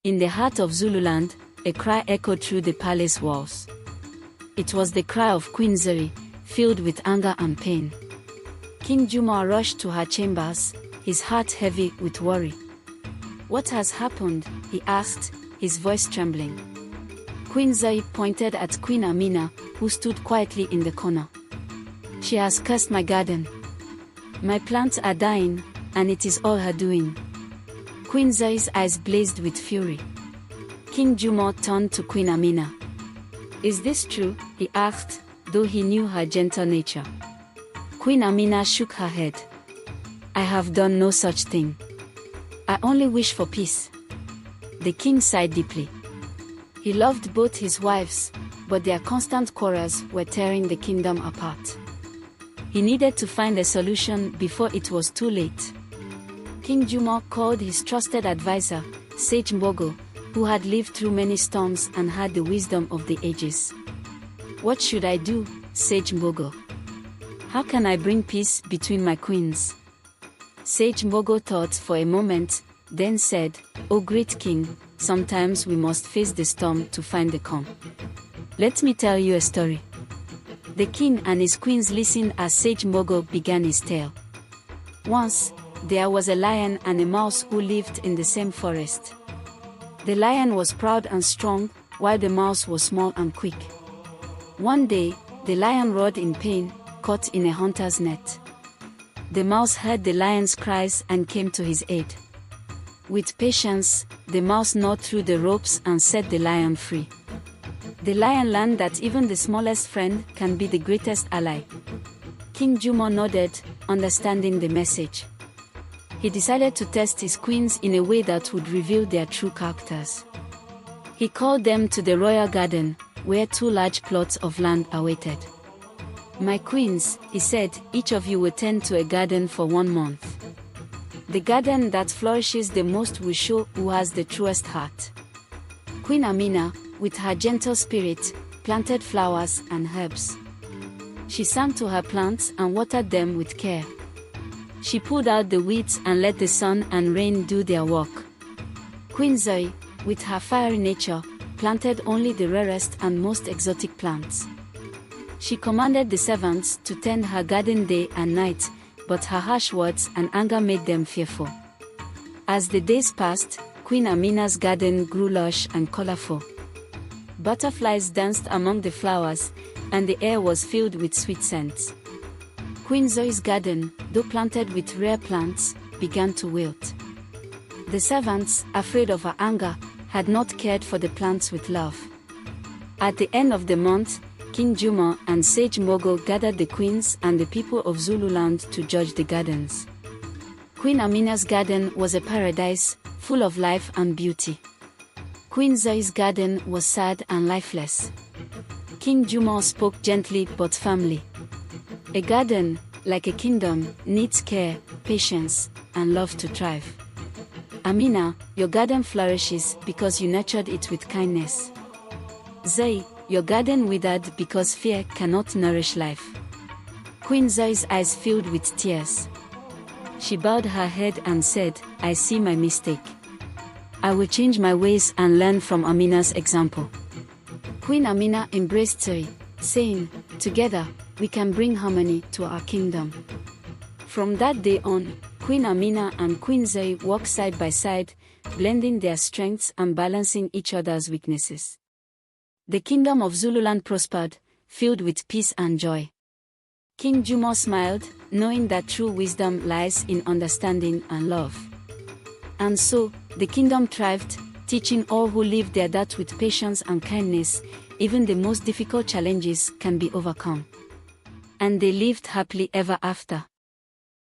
In the heart of Zululand, a cry echoed through the palace walls. It was the cry of Queen Zuri, filled with anger and pain. King Jumar rushed to her chambers, his heart heavy with worry. "What has happened?" he asked, his voice trembling. Queen Zuri pointed at Queen Amina, who stood quietly in the corner. "She has cursed my garden. My plants are dying, and it is all her doing." Queen Zuri's eyes blazed with fury. King Jumar turned to Queen Amina. "Is this true?" he asked, though he knew her gentle nature. Queen Amina shook her head. "I have done no such thing. I only wish for peace." The king sighed deeply. He loved both his wives, but their constant quarrels were tearing the kingdom apart. He needed to find a solution before it was too late. King Jumar called his trusted advisor, Sage Mbogo, who had lived through many storms and had the wisdom of the ages. "What should I do, Sage Mbogo? How can I bring peace between my queens?" Sage Mbogo thought for a moment, then said, "O great king, sometimes we must face the storm to find the calm. Let me tell you a story." The king and his queens listened as Sage Mbogo began his tale. Once, there was a lion and a mouse who lived in the same forest. The lion was proud and strong, while the mouse was small and quick. One day, the lion roared in pain, caught in a hunter's net. The mouse heard the lion's cries and came to his aid. With patience, the mouse gnawed through the ropes and set the lion free. The lion learned that even the smallest friend can be the greatest ally. King Jumar nodded, understanding the message. He decided to test his queens in a way that would reveal their true characters. He called them to the royal garden, where 2 large plots of land awaited. "My queens," he said, "each of you will tend to a garden for 1 month. The garden that flourishes the most will show who has the truest heart." Queen Amina, with her gentle spirit, planted flowers and herbs. She sang to her plants and watered them with care. She pulled out the weeds and let the sun and rain do their work. Queen Zuri, with her fiery nature, planted only the rarest and most exotic plants. She commanded the servants to tend her garden day and night, but her harsh words and anger made them fearful. As the days passed, Queen Amina's garden grew lush and colorful. Butterflies danced among the flowers, and the air was filled with sweet scents. Queen Zuri's garden, though planted with rare plants, began to wilt. The servants, afraid of her anger, had not cared for the plants with love. At the end of the month, King Jumar and Sage Mbogo gathered the queens and the people of Zululand to judge the gardens. Queen Amina's garden was a paradise, full of life and beauty. Queen Zuri's garden was sad and lifeless. King Jumar spoke gently but firmly. "A garden, like a kingdom, needs care, patience, and love to thrive. Amina, your garden flourishes because you nurtured it with kindness. Zuri, your garden withered because fear cannot nourish life." Queen Zuri's eyes filled with tears. She bowed her head and said, "I see my mistake. I will change my ways and learn from Amina's example." Queen Amina embraced Zuri, saying, "Together, we can bring harmony to our kingdom." From that day on, Queen Amina and Queen Zuri walked side by side, blending their strengths and balancing each other's weaknesses. The kingdom of Zululand prospered, filled with peace and joy. King Jumar smiled, knowing that true wisdom lies in understanding and love. And so, the kingdom thrived, teaching all who live there that with patience and kindness, even the most difficult challenges can be overcome. And they lived happily ever after.